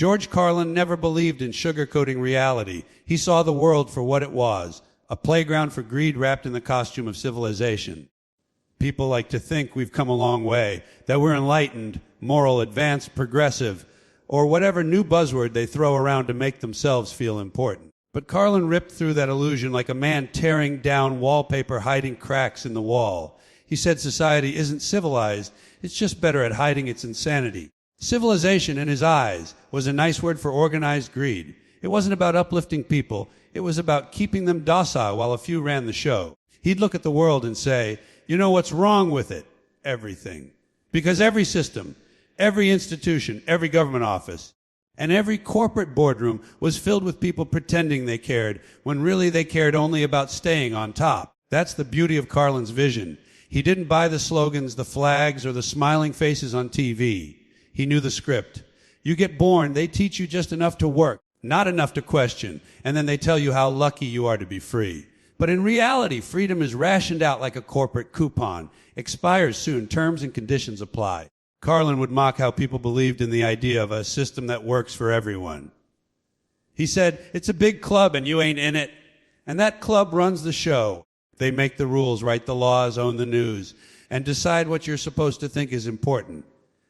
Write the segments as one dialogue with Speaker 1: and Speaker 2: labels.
Speaker 1: George Carlin never believed in sugarcoating reality. He saw the world for what it was, a playground for greed wrapped in the costume of civilization. People like to think we've come a long way, that we're enlightened, moral, advanced, progressive, or whatever new buzzword they throw around to make themselves feel important. But Carlin ripped through that illusion like a man tearing down wallpaper, hiding cracks in the wall. He said society isn't civilized, it's just better at hiding its insanity. Civilization, in his eyes, was a nice word for organized greed. It wasn't about uplifting people, it was about keeping them docile while a few ran the show. He'd look at the world and say, you know what's wrong with it? Everything. Because every system, every institution, every government office, and every corporate boardroom was filled with people pretending they cared, when really they cared only about staying on top. That's the beauty of Carlin's vision. He didn't buy the slogans, the flags, or the smiling faces on TV. He knew the script. You get born, they teach you just enough to work, not enough to question, and then they tell you how lucky you are to be free. But in reality, freedom is rationed out like a corporate coupon. Expires soon, terms and conditions apply. Carlin would mock how people believed in the idea of a system that works for everyone. He said, it's a big club and you ain't in it. And that club runs the show. They make the rules, write the laws, own the news, and decide what you're supposed to think is important.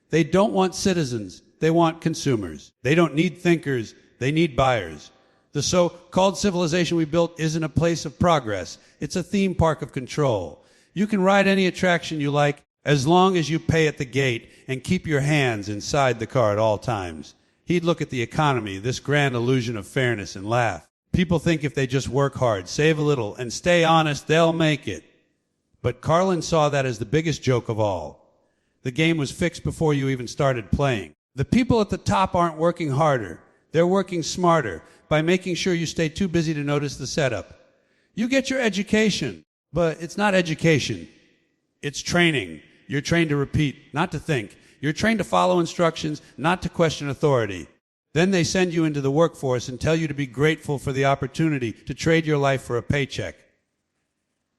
Speaker 1: They don't want citizens. They want consumers. They don't need thinkers. They need buyers. The so-called civilization we built isn't a place of progress. It's a theme park of control. You can ride any attraction you like as long as you pay at the gate and keep your hands inside the car at all times. He'd look at the economy, this grand illusion of fairness, and laugh. People think if they just work hard, save a little, and stay honest, they'll make it. But Carlin saw that as the biggest joke of all. The game was fixed before you even started playing. The people at the top aren't working harder. They're working smarter by making sure you stay too busy to notice the setup. You get your education, but it's not education. It's training. You're trained to repeat, not to think. You're trained to follow instructions, not to question authority. Then they send you into the workforce and tell you to be grateful for the opportunity to trade your life for a paycheck.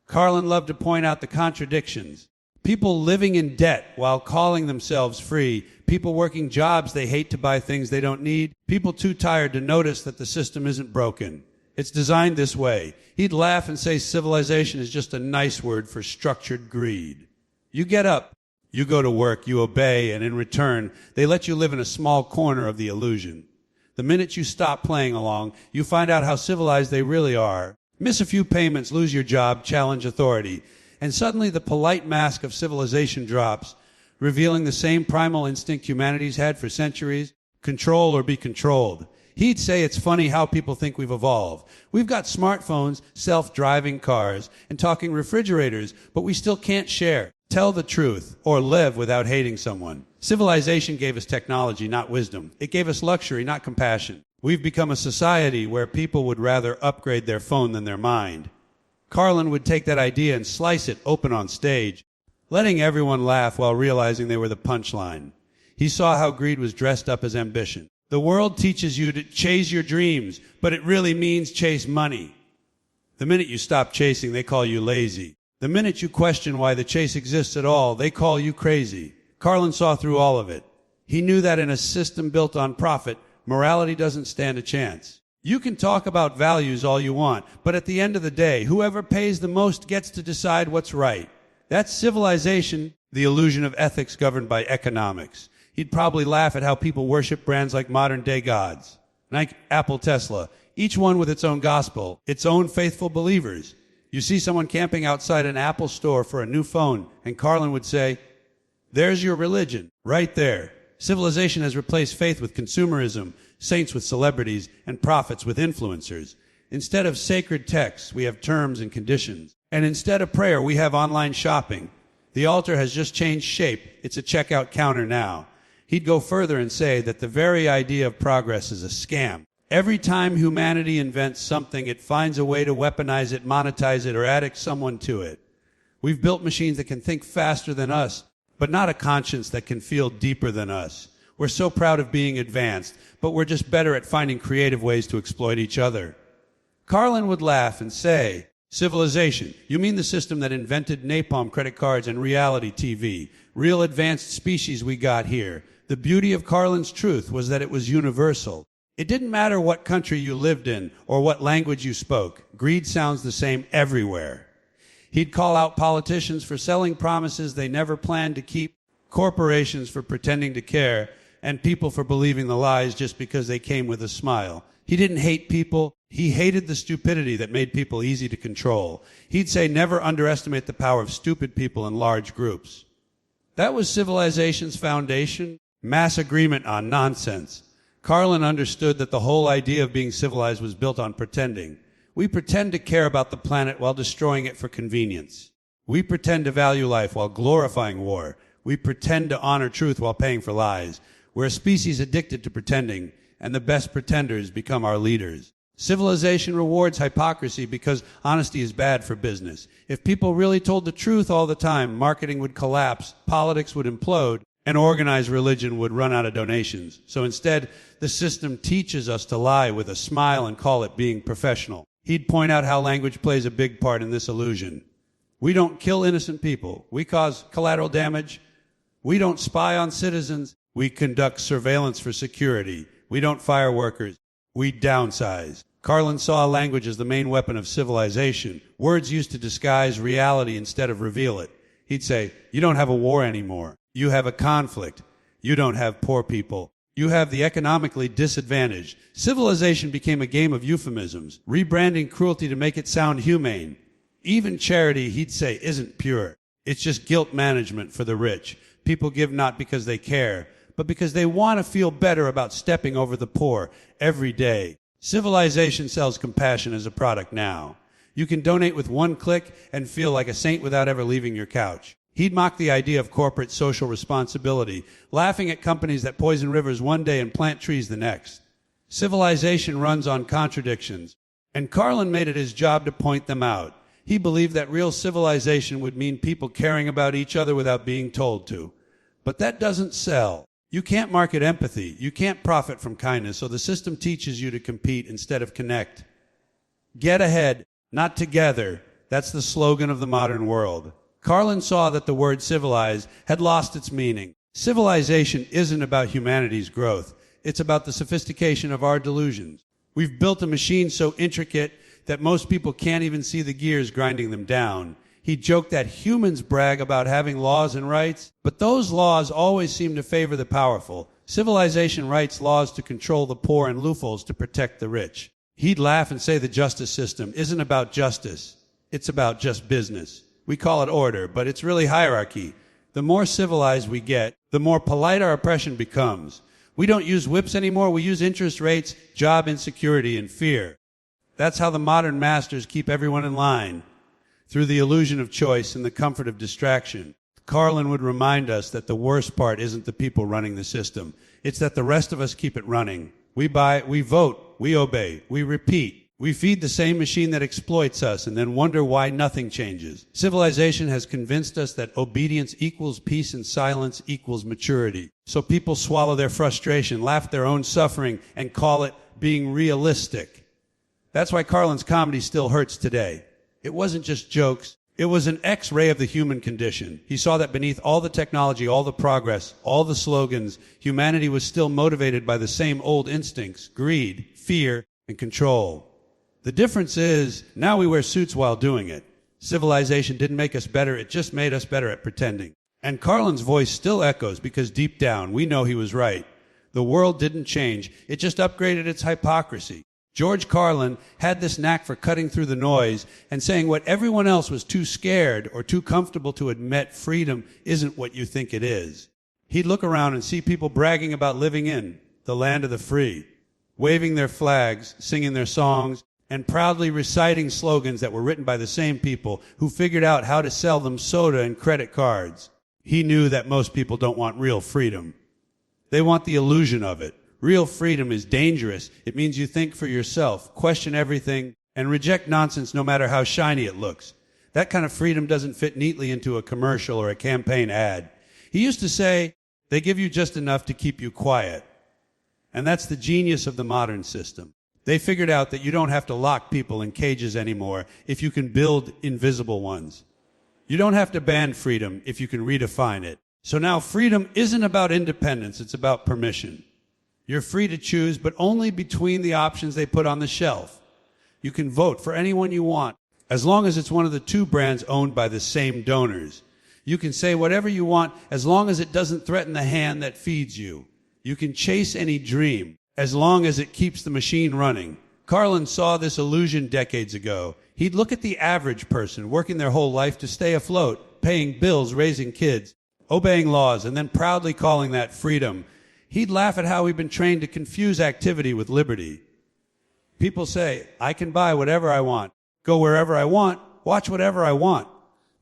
Speaker 1: Carlin loved to point out the contradictions. People living in debt while calling themselves free. People working jobs they hate to buy things they don't need. People too tired to notice that the system isn't broken. It's designed this way. He'd laugh and say civilization is just a nice word for structured greed. You get up, you go to work, you obey, and in return, they let you live in a small corner of the illusion. The minute you stop playing along, you find out how civilized they really are. Miss a few payments, lose your job, challenge authority. And suddenly the polite mask of civilization drops, revealing the same primal instinct humanity's had for centuries, control or be controlled. He'd say it's funny how people think we've evolved. We've got smartphones, self-driving cars, and talking refrigerators, but we still can't share, tell the truth, or live without hating someone. Civilization gave us technology, not wisdom. It gave us luxury, not compassion. We've become a society where people would rather upgrade their phone than their mind. Carlin would take that idea and slice it open on stage, letting everyone laugh while realizing they were the punchline. He saw how greed was dressed up as ambition. The world teaches you to chase your dreams, but it really means chase money. The minute you stop chasing, they call you lazy. The minute you question why the chase exists at all, they call you crazy. Carlin saw through all of it. He knew that in a system built on profit, morality doesn't stand a chance. You can talk about values all you want, but at the end of the day, whoever pays the most gets to decide what's right. That's civilization, the illusion of ethics governed by economics. He'd probably laugh at how people worship brands like modern-day gods, like Apple, Tesla, each one with its own gospel, its own faithful believers. You see someone camping outside an Apple store for a new phone, and Carlin would say, there's your religion, right there. Civilization has replaced faith with consumerism, saints with celebrities, and prophets with influencers. Instead of sacred texts, we have terms and conditions. And instead of prayer, we have online shopping. The altar has just changed shape. It's a checkout counter now. He'd go further and say that the very idea of progress is a scam. Every time humanity invents something, it finds a way to weaponize it, monetize it, or addict someone to it. We've built machines that can think faster than us, but not a conscience that can feel deeper than us. We're so proud of being advanced, but we're just better at finding creative ways to exploit each other. Carlin would laugh and say, civilization, you mean the system that invented napalm credit cards and reality TV, real advanced species we got here. The beauty of Carlin's truth was that it was universal. It didn't matter what country you lived in or what language you spoke. Greed sounds the same everywhere. He'd call out politicians for selling promises they never planned to keep, corporations for pretending to care, and people for believing the lies just because they came with a smile. He didn't hate people. He hated the stupidity that made people easy to control. He'd say never underestimate the power of stupid people in large groups. That was civilization's foundation, mass agreement on nonsense. Carlin understood that the whole idea of being civilized was built on pretending. We pretend to care about the planet while destroying it for convenience. We pretend to value life while glorifying war. We pretend to honor truth while paying for lies. We're a species addicted to pretending, and the best pretenders become our leaders. Civilization rewards hypocrisy because honesty is bad for business. If people really told the truth all the time, marketing would collapse, politics would implode, and organized religion would run out of donations. So instead, the system teaches us to lie with a smile and call it being professional. He'd point out how language plays a big part in this illusion. We don't kill innocent people. We cause collateral damage. We don't spy on citizens. We conduct surveillance for security. We don't fire workers. We downsize. Carlin saw language as the main weapon of civilization. Words used to disguise reality instead of reveal it. He'd say, you don't have a war anymore. You have a conflict. You don't have poor people. You have the economically disadvantaged. Civilization became a game of euphemisms, rebranding cruelty to make it sound humane. Even charity, he'd say, isn't pure. It's just guilt management for the rich. People give not because they care, but because they want to feel better about stepping over the poor every day. Civilization sells compassion as a product now. You can donate with one click and feel like a saint without ever leaving your couch. He'd mock the idea of corporate social responsibility, laughing at companies that poison rivers one day and plant trees the next. Civilization runs on contradictions, and Carlin made it his job to point them out. He believed that real civilization would mean people caring about each other without being told to. But that doesn't sell. You can't market empathy. You can't profit from kindness, so the system teaches you to compete instead of connect. Get ahead, not together. That's the slogan of the modern world. Carlin saw that the word civilized had lost its meaning. Civilization isn't about humanity's growth. It's about the sophistication of our delusions. We've built a machine so intricate that most people can't even see the gears grinding them down. He joked that humans brag about having laws and rights, but those laws always seem to favor the powerful. Civilization writes laws to control the poor and loopholes to protect the rich. He'd laugh and say the justice system isn't about justice. It's about just business. We call it order, but it's really hierarchy. The more civilized we get, the more polite our oppression becomes. We don't use whips anymore. We use interest rates, job insecurity, and fear. That's how the modern masters keep everyone in line, through the illusion of choice and the comfort of distraction. Carlin would remind us that the worst part isn't the people running the system. It's that the rest of us keep it running. We buy, we vote, we obey, we repeat. We feed the same machine that exploits us and then wonder why nothing changes. Civilization has convinced us that obedience equals peace and silence equals maturity. So people swallow their frustration, laugh at their own suffering, and call it being realistic. That's why Carlin's comedy still hurts today. It wasn't just jokes. It was an X-ray of the human condition. He saw that beneath all the technology, all the progress, all the slogans, humanity was still motivated by the same old instincts: greed, fear, and control. The difference is, now we wear suits while doing it. Civilization didn't make us better, it just made us better at pretending. And Carlin's voice still echoes because deep down, we know he was right. The world didn't change, it just upgraded its hypocrisy. George Carlin had this knack for cutting through the noise and saying what everyone else was too scared or too comfortable to admit: freedom isn't what you think it is. He'd look around and see people bragging about living in the land of the free, waving their flags, singing their songs, and proudly reciting slogans that were written by the same people who figured out how to sell them soda and credit cards. He knew that most people don't want real freedom. They want the illusion of it. Real freedom is dangerous. It means you think for yourself, question everything, and reject nonsense no matter how shiny it looks. That kind of freedom doesn't fit neatly into a commercial or a campaign ad. He used to say, they give you just enough to keep you quiet. And that's the genius of the modern system. They figured out that you don't have to lock people in cages anymore if you can build invisible ones. You don't have to ban freedom if you can redefine it. So now freedom isn't about independence, it's about permission. You're free to choose, but only between the options they put on the shelf. You can vote for anyone you want, as long as it's one of the two brands owned by the same donors. You can say whatever you want, as long as it doesn't threaten the hand that feeds you. You can chase any dream, as long as it keeps the machine running. Carlin saw this illusion decades ago. He'd look at the average person working their whole life to stay afloat, paying bills, raising kids, obeying laws, and then proudly calling that freedom. He'd laugh at how we've been trained to confuse activity with liberty. People say, I can buy whatever I want, go wherever I want, watch whatever I want.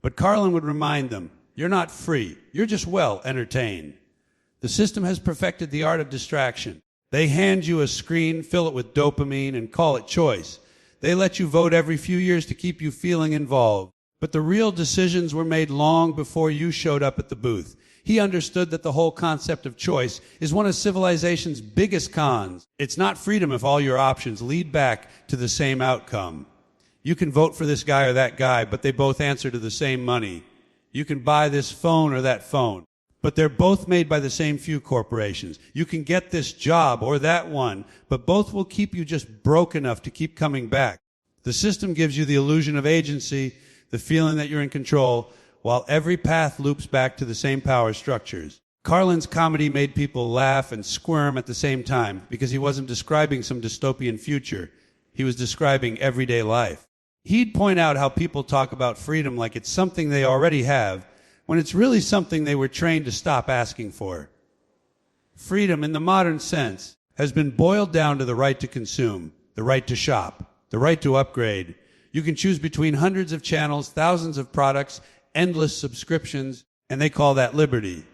Speaker 1: But Carlin would remind them, you're not free, you're just well entertained. The system has perfected the art of distraction. They hand you a screen, fill it with dopamine, and call it choice. They let you vote every few years to keep you feeling involved. But the real decisions were made long before you showed up at the booth. He understood that the whole concept of choice is one of civilization's biggest cons. It's not freedom if all your options lead back to the same outcome. You can vote for this guy or that guy, but they both answer to the same money. You can buy this phone or that phone, but they're both made by the same few corporations. You can get this job or that one, but both will keep you just broke enough to keep coming back. The system gives you the illusion of agency, the feeling that you're in control, while every path loops back to the same power structures. Carlin's comedy made people laugh and squirm at the same time because he wasn't describing some dystopian future. He was describing everyday life. He'd point out how people talk about freedom like it's something they already have, when it's really something they were trained to stop asking for. Freedom, in the modern sense, has been boiled down to the right to consume, the right to shop, the right to upgrade. You can choose between hundreds of channels, thousands of products, endless subscriptions, and they call that liberty.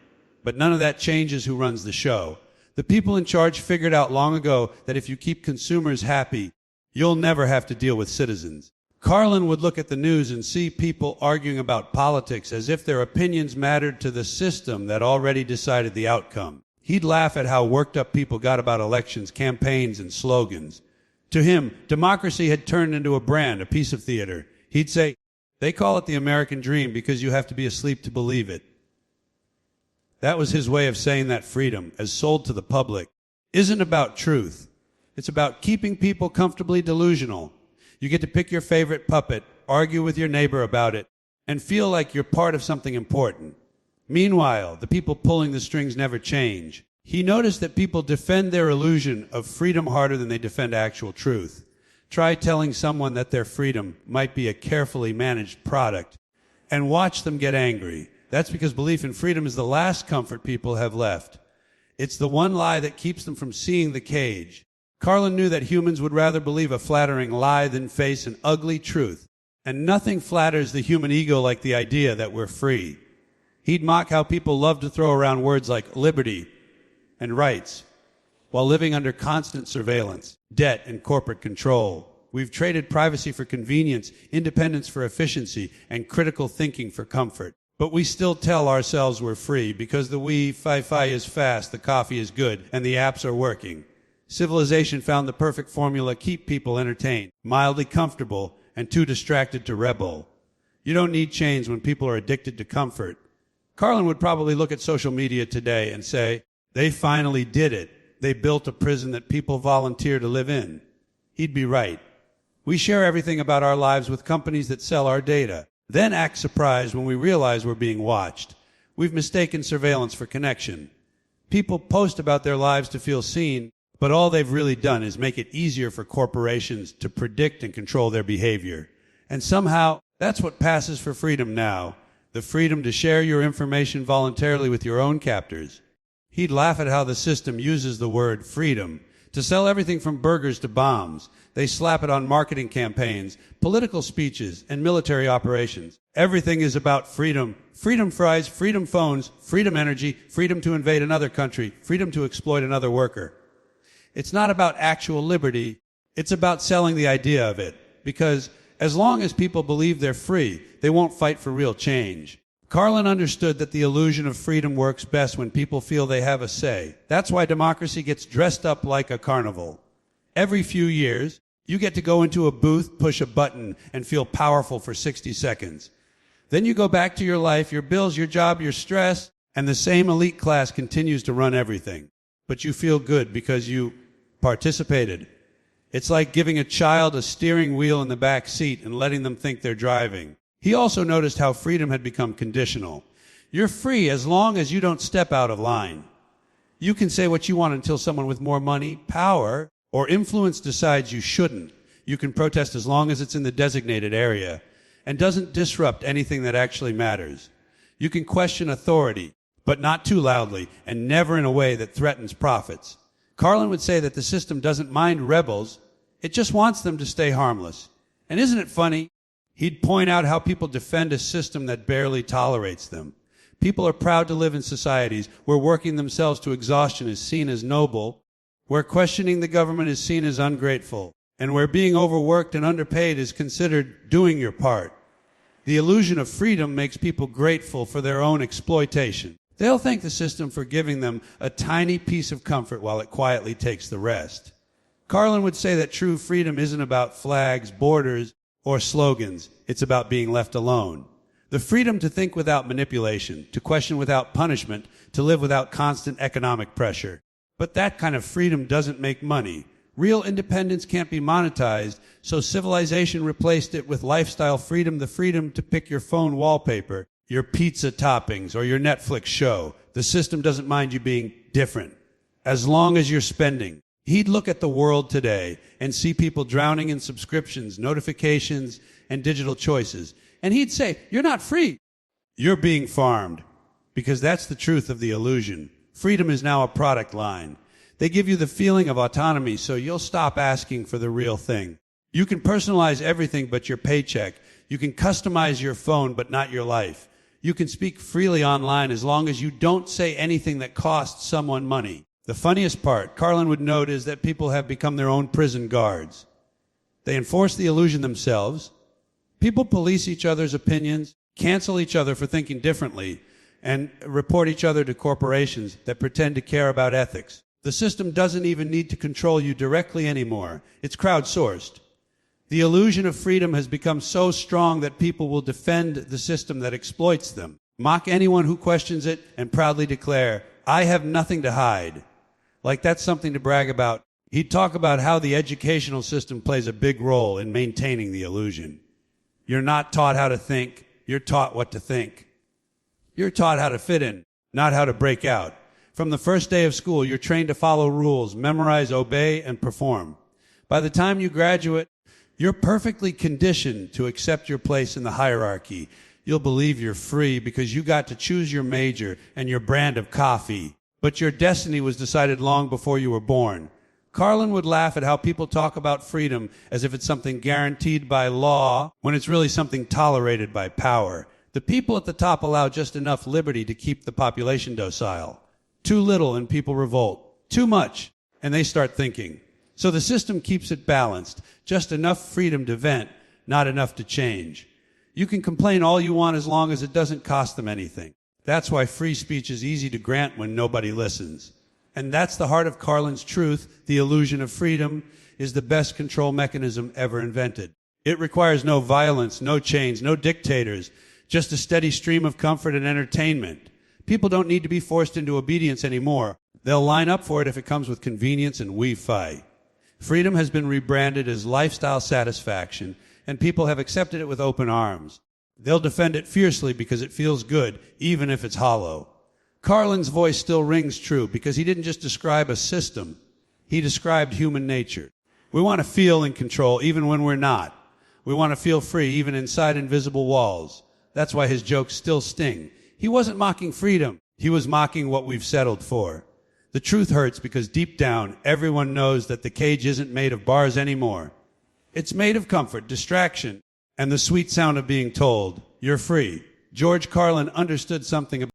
Speaker 1: But none of that changes who runs the show. The people in charge figured out long ago that if you keep consumers happy, you'll never have to deal with citizens. Carlin would look at the news and see people arguing about politics as if their opinions mattered to the system that already decided the outcome. He'd laugh at how worked up people got about elections, campaigns, and slogans. To him, democracy had turned into a brand, a piece of theater. He'd say, they call it the American dream because you have to be asleep to believe it. That was his way of saying that freedom, as sold to the public, isn't about truth. It's about keeping people comfortably delusional. You get to pick your favorite puppet, argue with your neighbor about it, and feel like you're part of something important. Meanwhile, the people pulling the strings never change. He noticed that people defend their illusion of freedom harder than they defend actual truth. Try telling someone that their freedom might be a carefully managed product and watch them get angry. That's because belief in freedom is the last comfort people have left. It's the one lie that keeps them from seeing the cage. Carlin knew that humans would rather believe a flattering lie than face an ugly truth. And nothing flatters the human ego like the idea that we're free. He'd mock how people love to throw around words like liberty and rights while living under constant surveillance, debt, and corporate control. We've traded privacy for convenience, independence for efficiency, and critical thinking for comfort. But we still tell ourselves we're free because the Wi-Fi is fast, the coffee is good, and the apps are working. Civilization found the perfect formula: keep people entertained, mildly comfortable, and too distracted to rebel. You don't need change when people are addicted to comfort. Carlin would probably look at social media today and say, they finally did it. They built a prison that people volunteer to live in. He'd be right. We share everything about our lives with companies that sell our data, then act surprised when we realize we're being watched. We've mistaken surveillance for connection. People post about their lives to feel seen, but all they've really done is make it easier for corporations to predict and control their behavior. And somehow, that's what passes for freedom now, the freedom to share your information voluntarily with your own captors. He'd laugh at how the system uses the word freedom to sell everything from burgers to bombs. They slap it on marketing campaigns, political speeches, and military operations. Everything is about freedom. Freedom fries, freedom phones, freedom energy, freedom to invade another country, freedom to exploit another worker. It's not about actual liberty. It's about selling the idea of it. Because as long as people believe they're free, they won't fight for real change. Carlin understood that the illusion of freedom works best when people feel they have a say. That's why democracy gets dressed up like a carnival. Every few years, you get to go into a booth, push a button, and feel powerful for 60 seconds. Then you go back to your life, your bills, your job, your stress, And the same elite class continues to run everything. But you feel good because you participated. It's like giving a child a steering wheel in the back seat and letting them think they're driving. He also noticed how freedom had become conditional. You're free as long as you don't step out of line. You can say what you want until someone with more money, power, or influence decides you shouldn't. You can protest as long as it's in the designated area and doesn't disrupt anything that actually matters. You can question authority, but not too loudly and never in a way that threatens profits. Carlin would say that the system doesn't mind rebels, it just wants them to stay harmless. And isn't it funny? He'd point out how people defend a system that barely tolerates them. People are proud to live in societies where working themselves to exhaustion is seen as noble, where questioning the government is seen as ungrateful, and where being overworked and underpaid is considered doing your part. The illusion of freedom makes people grateful for their own exploitation. They'll thank the system for giving them a tiny piece of comfort while it quietly takes the rest. Carlin would say that true freedom isn't about flags, borders, or slogans. It's about being left alone. The freedom to think without manipulation, to question without punishment, to live without constant economic pressure. But that kind of freedom doesn't make money. Real independence can't be monetized, so civilization replaced it with lifestyle freedom, the freedom to pick your phone wallpaper, your pizza toppings, or your Netflix show. The system doesn't mind you being different, as long as you're spending. He'd look at the world today and see people drowning in subscriptions, notifications, and digital choices. And he'd say, you're not free. You're being farmed. Because that's the truth of the illusion. Freedom is now a product line. They give you the feeling of autonomy, so you'll stop asking for the real thing. You can personalize everything but your paycheck. You can customize your phone, but not your life. You can speak freely online as long as you don't say anything that costs someone money. The funniest part, Carlin would note, is that people have become their own prison guards. They enforce the illusion themselves. People police each other's opinions, cancel each other for thinking differently, and report each other to corporations that pretend to care about ethics. The system doesn't even need to control you directly anymore. It's crowdsourced. The illusion of freedom has become so strong that people will defend the system that exploits them, mock anyone who questions it, and proudly declare, I have nothing to hide. Like that's something to brag about. He'd talk about how the educational system plays a big role in maintaining the illusion. You're not taught how to think, you're taught what to think. You're taught how to fit in, not how to break out. From the first day of school, you're trained to follow rules, memorize, obey, and perform. By the time you graduate, you're perfectly conditioned to accept your place in the hierarchy. You'll believe you're free because you got to choose your major and your brand of coffee. But your destiny was decided long before you were born. Carlin would laugh at how people talk about freedom as if it's something guaranteed by law when it's really something tolerated by power. The people at the top allow just enough liberty to keep the population docile. Too little and people revolt. Too much and they start thinking. So the system keeps it balanced. Just enough freedom to vent, not enough to change. You can complain all you want as long as it doesn't cost them anything. That's why free speech is easy to grant when nobody listens. And that's the heart of Carlin's truth. The illusion of freedom is the best control mechanism ever invented. It requires no violence, no chains, no dictators, just a steady stream of comfort and entertainment. People don't need to be forced into obedience anymore. They'll line up for it if it comes with convenience and Wi-Fi. Freedom has been rebranded as lifestyle satisfaction, and people have accepted it with open arms. They'll defend it fiercely because it feels good, even if it's hollow. Carlin's voice still rings true because he didn't just describe a system. He described human nature. We want to feel in control even when we're not. We want to feel free even inside invisible walls. That's why his jokes still sting. He wasn't mocking freedom. He was mocking what we've settled for. The truth hurts because deep down, everyone knows that the cage isn't made of bars anymore. It's made of comfort, distraction, and the sweet sound of being told, you're free. George Carlin understood something about